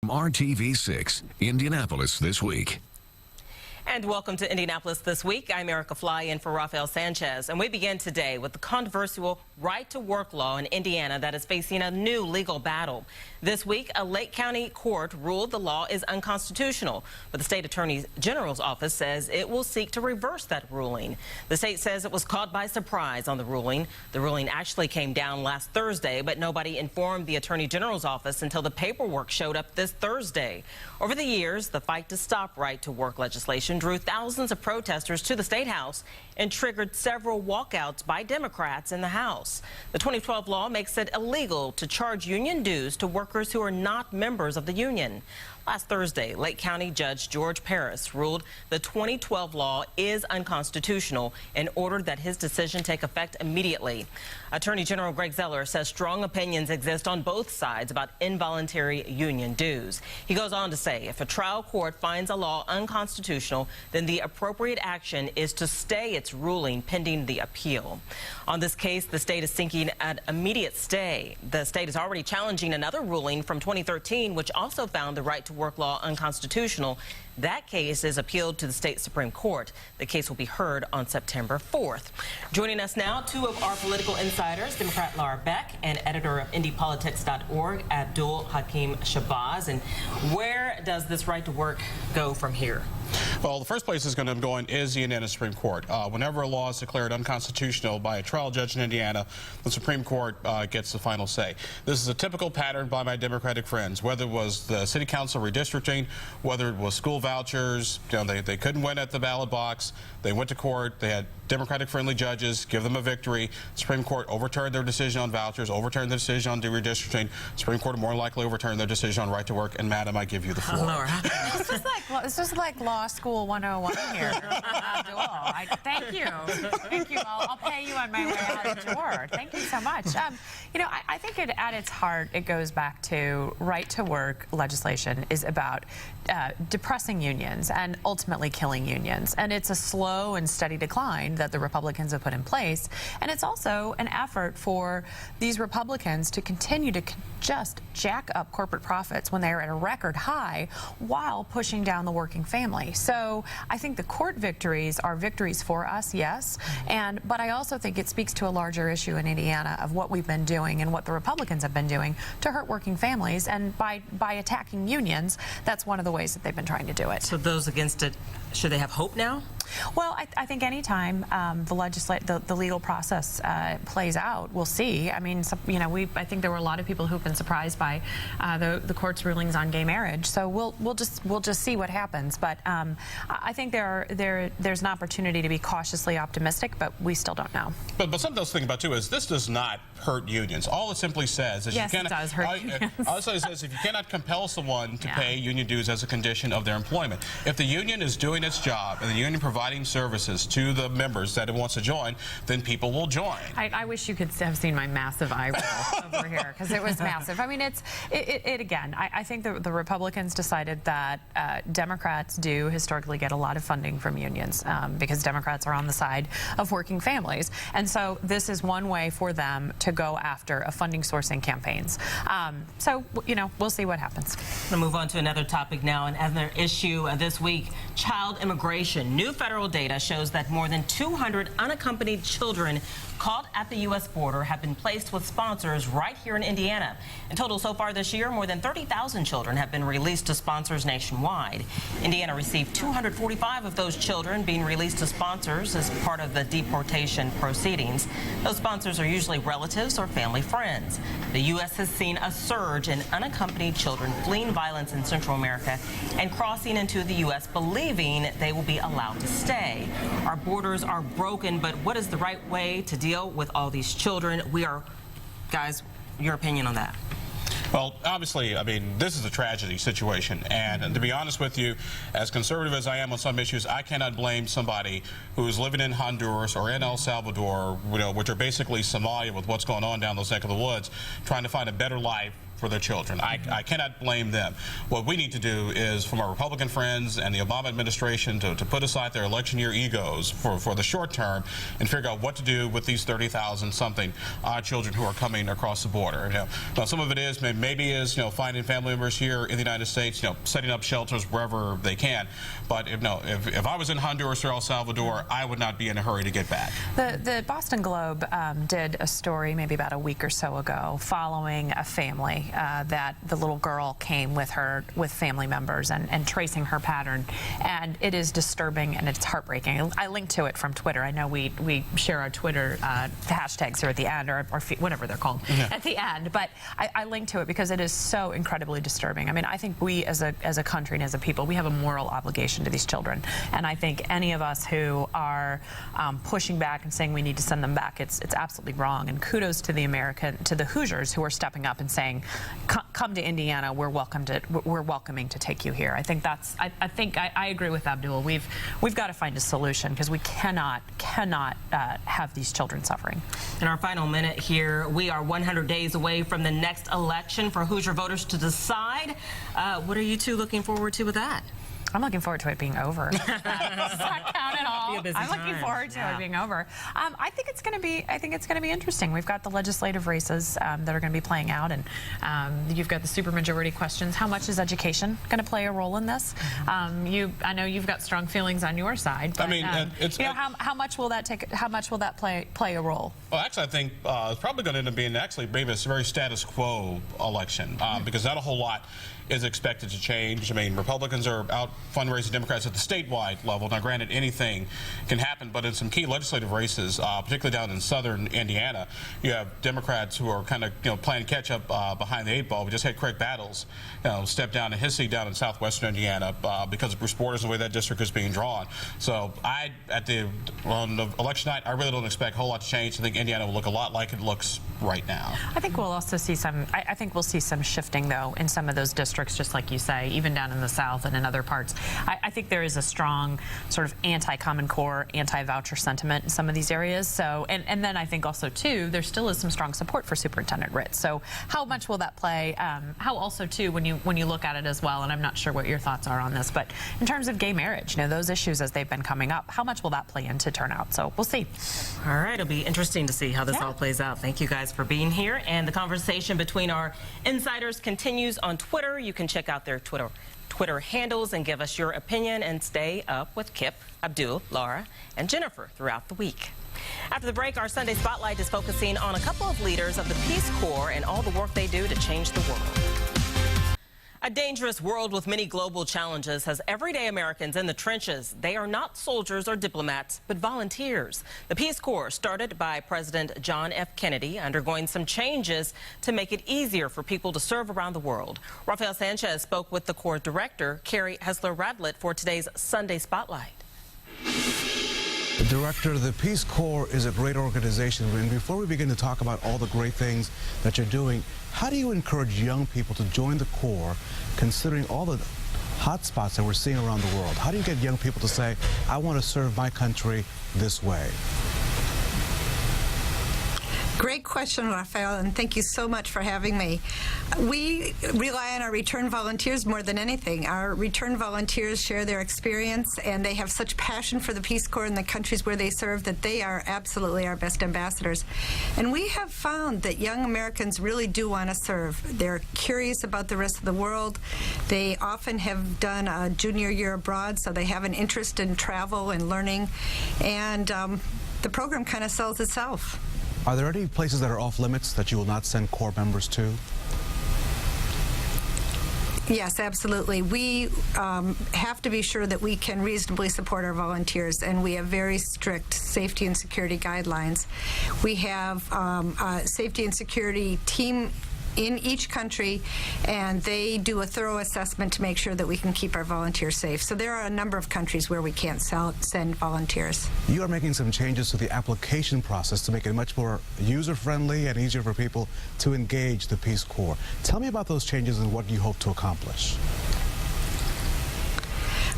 RTV6, Indianapolis This Week. And welcome to Indianapolis This Week. I'm Ericka Flye in for Rafael Sanchez. And we begin today with the controversial right-to-work law in Indiana that is facing a new legal battle. This week, a Lake County court ruled the law is unconstitutional, but the state attorney general's office says it will seek to reverse that ruling. The state says it was caught by surprise on the ruling. The ruling actually came down last Thursday, but nobody informed the attorney general's office until the paperwork showed up this Thursday. Over the years, the fight to stop right-to-work legislation drew thousands of protesters to the State House and triggered several walkouts by Democrats in the House. The 2012 law makes it illegal to charge union dues to workers who are not members of the union. Last Thursday, Lake County Judge George Paris ruled the 2012 law is unconstitutional and ordered that his decision take effect immediately. Attorney General Greg Zeller says strong opinions exist on both sides about involuntary union dues. He goes on to say if a trial court finds a law unconstitutional, then the appropriate action is to stay its ruling pending the appeal. On this case, the state is seeking an immediate stay. The state is already challenging another ruling from 2013, which also found the right-to-work law unconstitutional. That case is appealed to the state Supreme Court. The case will be heard on September 4th. Joining us now, two of our political insiders, Democrat Laura Beck and editor of IndyPolitics.org, Abdul Hakim Shabazz. And where does this right to work go from here? Well, the first place it's going to go in is the Indiana Supreme Court. Whenever a law is declared unconstitutional by a trial judge in Indiana, the Supreme Court gets the final say. This is a typical pattern by my Democratic friends, whether it was the city council redistricting, whether it was school vouchers. You know, they couldn't win at the ballot box. They went to court. They had Democratic-friendly judges give them a victory. Supreme Court overturned their decision on vouchers, overturned the decision on redistricting. Supreme Court more likely overturned their decision on right to work. And madam, I give you the floor. This is like law school 101 here. Thank you. Thank you. I'll pay you on my way out to work. Thank you so much. You know, I think at its heart, it goes back to right to work legislation is about depressing unions and ultimately killing unions. And it's a slow and steady decline that the Republicans have put in place. And it's also an effort for these Republicans to continue to just jack up corporate profits when they are at a record high while pushing down the working family. So I think the court victories are victories for us, yes. But I also think it speaks to a larger issue in Indiana of what we've been doing and what the Republicans have been doing to hurt working families. And by attacking unions, that's one of the ways that they've been trying to do it. So those against it, should they have hope now? Well, I think any time the legal process plays out, we'll see. I mean, you know, I think there were a lot of people who've been surprised by the court's rulings on gay marriage. So we'll just see what happens. But I think there's an opportunity to be cautiously optimistic, but we still don't know. But something else to think about too is this does not hurt unions. All it simply says is yes, you cannot. It does hurt unions. Also, it says if you cannot compel someone to pay union dues as a condition of their employment. If the union is doing its job and the union providing services to the members that it wants to join, then people will join. I wish you could have seen my massive eye roll over here because it was massive. I mean, again, I think the Republicans decided that Democrats do historically get a lot of funding from unions because Democrats are on the side of working families. And so this is one way for them to go after a funding source in campaigns. So, you know, we'll see what happens. We'll move on to another topic now. And another issue this week, child immigration. New federal data shows that more than 200 unaccompanied children caught at the U.S. border have been placed with sponsors right here in Indiana. In total, so far this year, more than 30,000 children have been released to sponsors nationwide. Indiana received 245 of those children being released to sponsors as part of the deportation proceedings. Those sponsors are usually relatives or family friends. The U.S. has seen a surge in unaccompanied children fleeing violence in Central America and crossing into the U.S. believing they will be allowed to stay. Our borders are broken, but what is the right way to deal with all these children? Guys, your opinion on that? Well, obviously, I mean, this is a tragedy situation, and to be honest with you, as conservative as I am on some issues, I cannot blame somebody who's living in Honduras or in El Salvador, you know, which are basically Somalia with what's going on down those neck of the woods, trying to find a better life for their children. I cannot blame them. What we need to do is, from our Republican friends and the Obama administration, to put aside their election year egos for the short term and figure out what to do with these 30,000 something children who are coming across the border. Now, some of it is maybe finding family members here in the United States, setting up shelters wherever they can. But if I was in Honduras or El Salvador, I would not be in a hurry to get back. The Boston Globe did a story maybe about a week or so ago following a family that the little girl came with family members and tracing her pattern. And it is disturbing and it's heartbreaking. I linked to it from Twitter. I know we share our Twitter hashtags here at the end, or whatever they're called at the end. But I linked to it because it is so incredibly disturbing. I mean, I think we as a country and as a people, we have a moral obligation to these children. And I think any of us who are pushing back and saying we need to send them back, it's absolutely wrong. And kudos to the Hoosiers who are stepping up and saying, come to Indiana, we're welcoming to take you here. I think I agree with Abdul. We've got to find a solution because we cannot have these children suffering. In our final minute here, we are 100 days away from the next election for Hoosier voters to decide. What are you two looking forward to with that? I'm looking forward to it being over. Does that count at all? I'm looking forward to it being over. I think it's going to be interesting. We've got the legislative races that are going to be playing out, and you've got the supermajority questions. How much is education going to play a role in this? I know you've got strong feelings on your side. But, how much will that play a role? Well, actually, I think it's probably going to end up being maybe a very status quo election because not a whole lot is expected to change. I mean, Republicans are out fundraising Democrats at the statewide level. Now, granted, anything can happen, but in some key legislative races, particularly down in southern Indiana, you have Democrats who are kind of playing catch up behind the 8 ball. We just had Craig Battles step down in his seat down in southwestern Indiana because of Bruce Borders, the way that district is being drawn. So on the election night, I really don't expect a whole lot to change. I think Indiana will look a lot like it looks right now. I think we'll also see I think we'll see some shifting, though, in some of those districts, just like you say, even down in the South and in other parts. I think there is a strong sort of anti-Common Core, anti-voucher sentiment in some of these areas. So, and then I think also, too, there still is some strong support for Superintendent Ritz. So how much will that play? How also, too, when you look at it as well, and I'm not sure what your thoughts are on this, but in terms of gay marriage, those issues as they've been coming up, how much will that play into turnout? So we'll see. All right, it'll be interesting to see how this all plays out. Thank you guys for being here. And the conversation between our insiders continues on Twitter. You can check out their Twitter handles and give us your opinion, and stay up with Kip, Abdul, Laura, and Jennifer throughout the week. After the break, our Sunday Spotlight is focusing on a couple of leaders of the Peace Corps and all the work they do to change the world. A dangerous world with many global challenges has everyday Americans in the trenches. They are not soldiers or diplomats, but volunteers. The Peace Corps, started by President John F. Kennedy, undergoing some changes to make it easier for people to serve around the world. Rafael Sanchez spoke with the Corps director, Carrie Hessler-Radlett, for today's Sunday Spotlight. Director, the Peace Corps is a great organization, and before we begin to talk about all the great things that you're doing, how do you encourage young people to join the Corps, considering all the hot spots that we're seeing around the world? How do you get young people to say, I want to serve my country this way? Great question, Rafael, and thank you so much for having me. We rely on our return volunteers more than anything. Our return volunteers share their experience, and they have such passion for the Peace Corps and the countries where they serve that they are absolutely our best ambassadors. And we have found that young Americans really do want to serve. They're curious about the rest of the world. They often have done a junior year abroad, so they have an interest in travel and learning, and the program kind of sells itself. Are there any places that are off limits that you will not send Corps members to? Yes, absolutely. We have to be sure that we can reasonably support our volunteers, and we have very strict safety and security guidelines. We have a safety and security team in each country, and they do a thorough assessment to make sure that we can keep our volunteers safe. So there are a number of countries where we can't send volunteers. You are making some changes to the application process to make it much more user-friendly and easier for people to engage the Peace Corps. Tell me about those changes and what you hope to accomplish.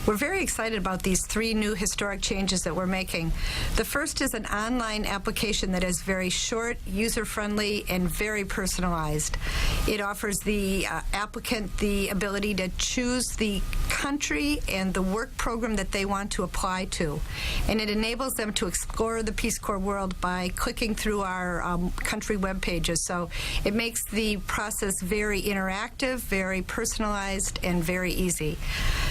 We're very excited about these 3 new historic changes that we're making. The first is an online application that is very short, user-friendly, and very personalized. It offers the applicant the ability to choose the country and the work program that they want to apply to. And it enables them to explore the Peace Corps world by clicking through our country web pages. So it makes the process very interactive, very personalized, and very easy.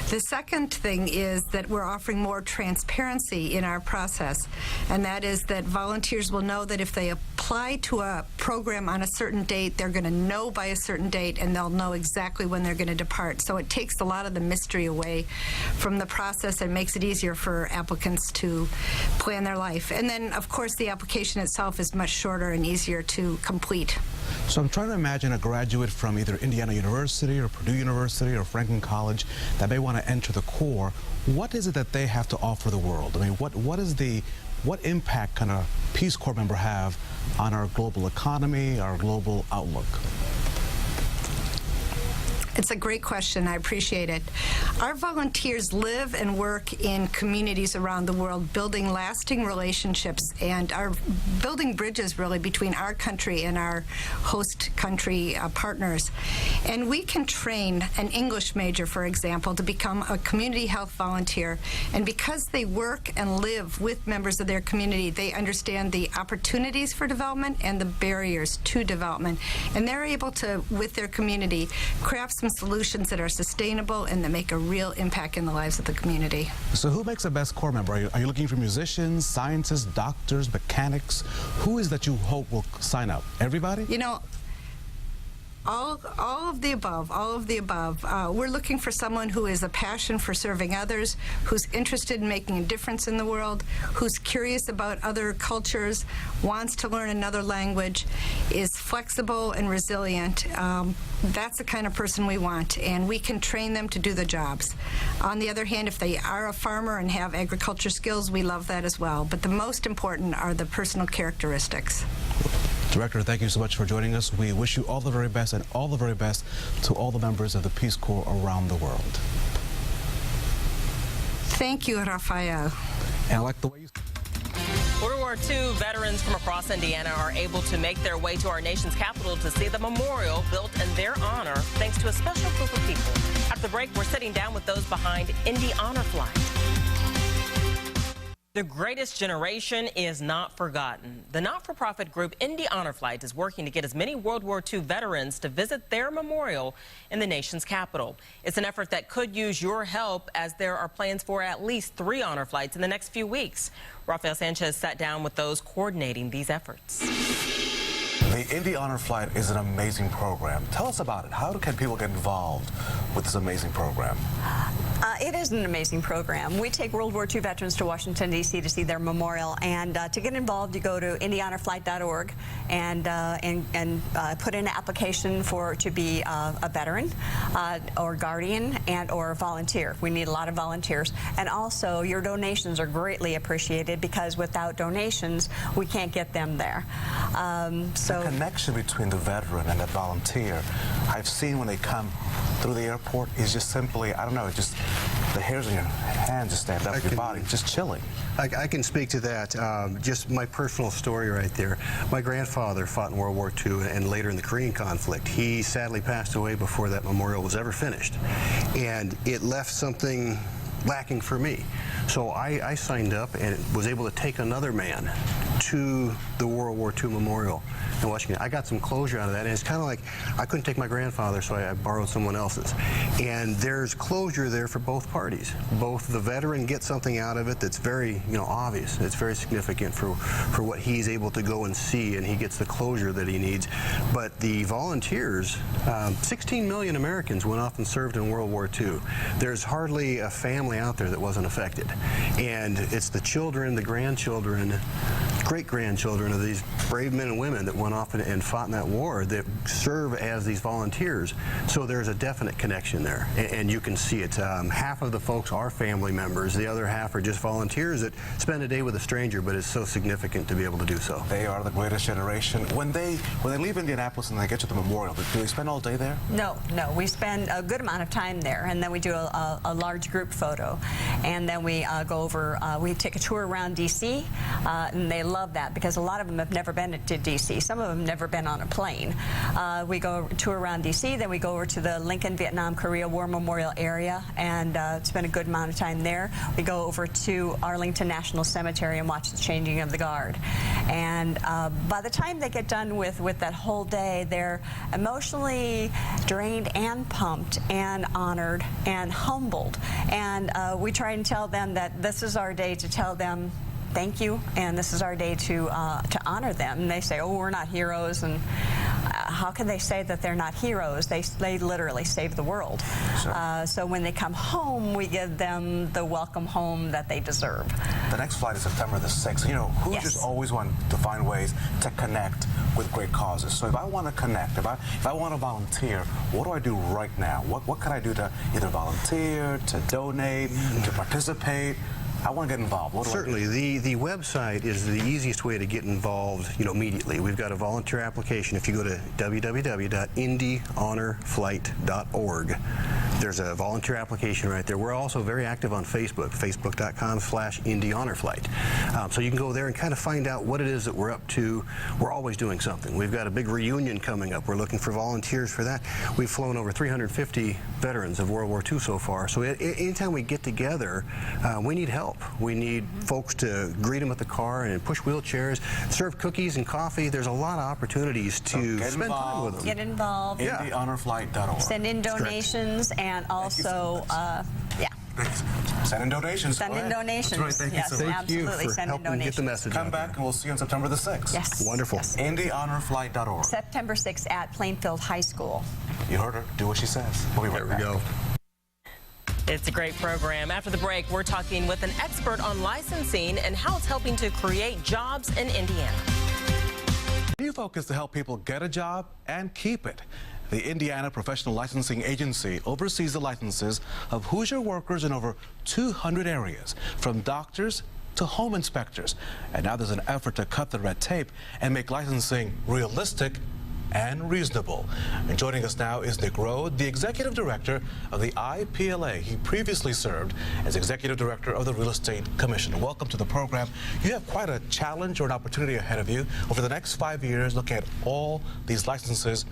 The second thing is that we're offering more transparency in our process, and that is that volunteers will know that if they apply to a program on a certain date, they're going to know by a certain date, and they'll know exactly when they're going to depart. So it takes a lot of the mystery away from the process and makes it easier for applicants to plan their life. And then, of course, the application itself is much shorter and easier to complete. So I'm trying to imagine a graduate from either Indiana University or Purdue University or Franklin College that may want to enter the Corps. What is it that they have to offer the world? I mean, what impact can a Peace Corps member have on our global economy, our global outlook? It's a great question. I appreciate it. Our volunteers live and work in communities around the world, building lasting relationships and are building bridges, really, between our country and our host country partners. And we can train an English major, for example, to become a community health volunteer. And because they work and live with members of their community, they understand the opportunities for development and the barriers to development. And they're able to, with their community, craft some solutions that are sustainable and that make a real impact in the lives of the community. So who makes the best Corps member? Are you looking for musicians, scientists, doctors, mechanics? Who is that you hope will sign up? Everybody? You know, all of the above, all of the above. We're looking for someone who has a passion for serving others, who's interested in making a difference in the world, who's curious about other cultures, wants to learn another language, is flexible and resilient. That's the kind of person we want, and we can train them to do the jobs. On the other hand, if they are a farmer and have agriculture skills, we love that as well. But the most important are the personal characteristics. Director, thank you so much for joining us. We wish you all the very best and all the very best to all the members of the Peace Corps around the world. Thank you, Rafael. And I like the way you... World War II veterans from across Indiana are able to make their way to our nation's capital to see the memorial built in their honor, thanks to a special group of people. After the break, we're sitting down with those behind Indy Honor Flye. The greatest generation is not forgotten. The not-for-profit group Indy Honor Flight is working to get as many World War II veterans to visit their memorial in the nation's capital. It's an effort that could use your help, as there are plans for at least 3 honor flights in the next few weeks. Rafael Sanchez sat down with those coordinating these efforts. The Indy Honor Flight is an amazing program. Tell us about it. How can people get involved with this amazing program? It is an amazing program. We take World War II veterans to Washington, D.C. to see their memorial, and to get involved, you go to IndyHonorFlight.org and put in an application to be a veteran or guardian and or volunteer. We need a lot of volunteers, and also your donations are greatly appreciated, because without donations, we can't get them there. The connection between the veteran and the volunteer, I've seen when they come through the airport, is just simply, I don't know, just the hairs on your hands just stand up your body, just chilling. I can speak to that. Just my personal story right there. My grandfather fought in World War II and later in the Korean conflict. He sadly passed away before that memorial was ever finished. And it left something lacking for me. So I signed up and was able to take another man to the World War II Memorial in Washington. I got some closure out of that, and it's kind of like I couldn't take my grandfather, so I borrowed someone else's. And there's closure there for both parties. Both the veteran gets something out of it that's very, obvious. It's very significant for what he's able to go and see, and he gets the closure that he needs. But the volunteers, 16 million Americans went off and served in World War II. There's hardly a family out there that wasn't affected. And it's the children, the grandchildren, great-grandchildren of these brave men and women that went off and fought in that war that serve as these volunteers. So there's a definite connection there, and you can see it. Half of the folks are family members. The other half are just volunteers that spend a day with a stranger, but it's so significant to be able to do so. They are the greatest generation. When they leave Indianapolis and they get to the memorial, do they spend all day there? No. We spend a good amount of time there, and then we do a large group photo, and then we go over. We take a tour around D.C., and they love that because a lot of them have never been to D.C. Some of them have never been on a plane. We go tour around D.C., then we go over to the Lincoln Vietnam Korea War Memorial area and spend a good amount of time there. We go over to Arlington National Cemetery and watch the changing of the guard. And by the time they get done with that whole day, they're emotionally drained and pumped and honored and humbled. And we try and tell them that this is our day to tell them thank you, and this is our day to honor them. And they say, oh, we're not heroes, and how can they say that they're not heroes? They literally saved the world. Sure. So when they come home, we give them the welcome home that they deserve. The next flight is September the 6th. You know, Hoosiers always want to find ways to connect with great causes. So if I want to connect, if I want to volunteer, what do I do right now? What can I do to either volunteer, to donate, to participate? I want to get involved. What do Certainly. I do? The website is the easiest way to get involved, immediately. We've got a volunteer application. If you go to www.indyhonorflight.org, there's a volunteer application right there. We're also very active on Facebook, facebook.com/IndyHonorFlight. So you can go there and kind of find out what it is that we're up to. We're always doing something. We've got a big reunion coming up. We're looking for volunteers for that. We've flown over 350 veterans of World War II so far. So anytime we get together, we need help. We need folks to greet them at the car and push wheelchairs, serve cookies and coffee. There's a lot of opportunities to spend time with them. Get involved. IndyHonorFlight.org. Send in donations and also, Send in donations. Send in donations. That's right. Thank you so much. Thank you for helping get the message Come out back there. and we'll see you on September the 6th. Yes. Wonderful. Yes. IndyHonorFlight.org. September 6th at Plainfield High School. You heard her. Do what she says. We'll be right back. There we go. It's a great program. After the break, we're talking with an expert on licensing and how it's helping to create jobs in Indiana. New focus to help people get a job and keep it. The Indiana Professional Licensing Agency oversees the licenses of Hoosier workers in over 200 areas, from doctors to home inspectors. And now there's an effort to cut the red tape and make licensing realistic and reasonable. And joining us now is Nick Rowe, the Executive Director of the IPLA. He previously served as Executive Director of the Real Estate Commission. Welcome to the program. You have quite a challenge or an opportunity ahead of you over the next 5 years, looking at all these licenses.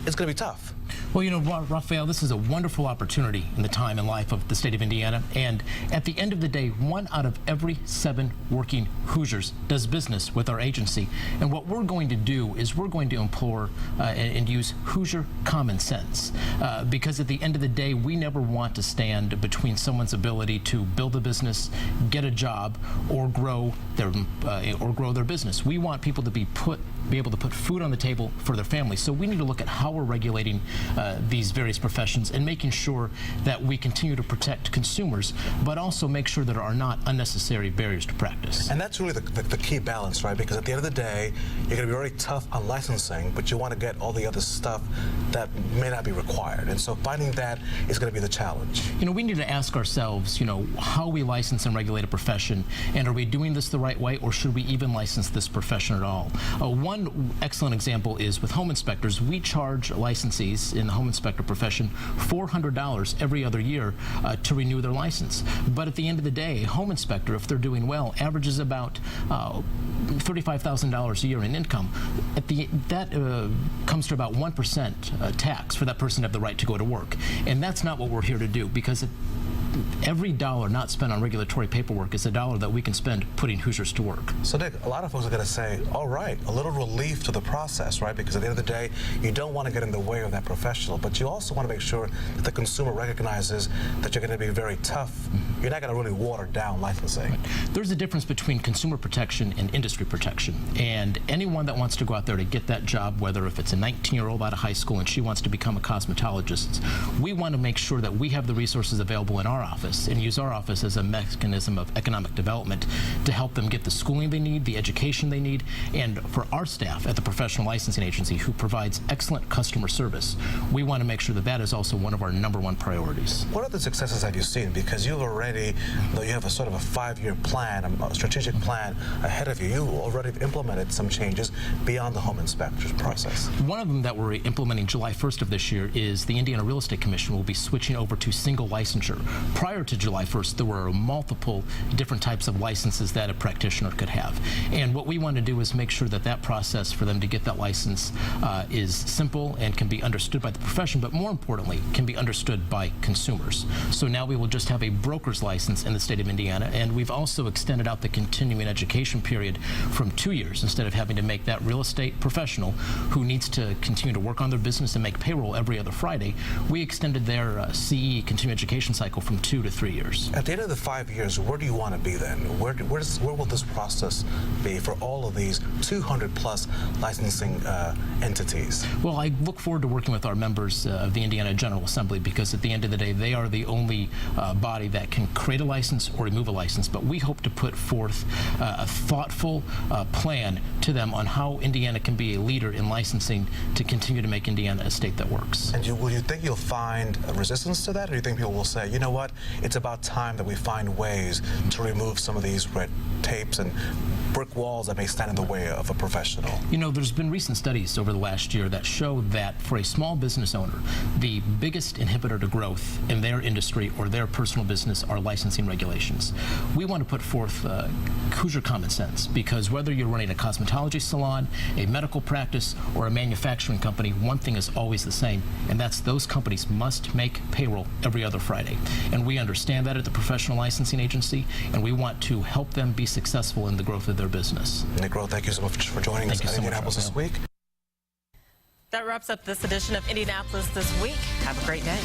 It's going to be tough. Well, you know, Rafael, this is a wonderful opportunity in the time and life of the state of Indiana. And at the end of the day, 1 out of every 7 working Hoosiers does business with our agency. And what we're going to do is we're going to implore and use Hoosier common sense. Because at the end of the day, we never want to stand between someone's ability to build a business, get a job, or grow their business. We want people to be able to put food on the table for their families. So we need to look at how we're regulating these various professions and making sure that we continue to protect consumers, but also make sure that there are not unnecessary barriers to practice. And that's really the key balance, right? Because at the end of the day, you're going to be very tough on licensing, but you want to get all the other stuff that may not be required. And so finding that is going to be the challenge. You know, we need to ask ourselves, you know, how we license and regulate a profession, and are we doing this the right way, or should we even license this profession at all? One excellent example is with home inspectors. We charge licensees in the home inspector profession $400 every other year to renew their license. But at the end of the day, a home inspector, if they're doing well, averages about $35,000 a year in income. That comes to about 1% tax for that person to have the right to go to work. And that's not what we're here to do, because every dollar not spent on regulatory paperwork is a dollar that we can spend putting Hoosiers to work. So, Nick, a lot of folks are going to say, all right, a little relief to the process, right? Because at the end of the day, you don't want to get in the way of that professional, but you also want to make sure that the consumer recognizes that you're going to be very tough. Mm-hmm. You're not going to really water down licensing. Right. There's a difference between consumer protection and industry protection. And anyone that wants to go out there to get that job, whether if it's a 19-year-old out of high school and she wants to become a cosmetologist, we want to make sure that we have the resources available in our our office and use our office as a mechanism of economic development to help them get the schooling they need, the education they need, and for our staff at the professional licensing agency who provides excellent customer service, we want to make sure that that is also one of our #1 priorities. What other successes have you seen? Because you've already, though you have a sort of a 5-year plan, a strategic plan ahead of you, you already implemented some changes beyond the home inspector's process. One of them that we're implementing July 1st of this year is the Indiana Real Estate Commission will be switching over to single licensure. Prior to July 1st, there were multiple different types of licenses that a practitioner could have. And what we want to do is make sure that that process for them to get that license is simple and can be understood by the profession, but more importantly, can be understood by consumers. So now we will just have a broker's license in the state of Indiana, and we've also extended out the continuing education period from 2 years instead of having to make that real estate professional who needs to continue to work on their business and make payroll every other Friday. We extended their CE continuing education cycle from 2 to 3 years. At the end of the 5 years, where do you want to be then? Where will this process be for all of these 200+ licensing entities? Well, I look forward to working with our members of the Indiana General Assembly because at the end of the day, they are the only body that can create a license or remove a license. But we hope to put forth a thoughtful plan to them on how Indiana can be a leader in licensing to continue to make Indiana a state that works. And will you think you'll find resistance to that, or do you think people will say, you know what, it's about time that we find ways to remove some of these red tapes and brick walls that may stand in the way of a professional? You know, there's been recent studies over the last year that show that for a small business owner, the biggest inhibitor to growth in their industry or their personal business are licensing regulations. We want to put forth Hoosier common sense because whether you're running a cosmetology salon, a medical practice, or a manufacturing company, one thing is always the same, and that's those companies must make payroll every other Friday. And we understand that at the professional licensing agency, and we want to help them be successful in the growth of their business. Nick Rowe, thank you so much for joining us at Indianapolis this week. That wraps up this edition of Indianapolis This Week. Have a great day.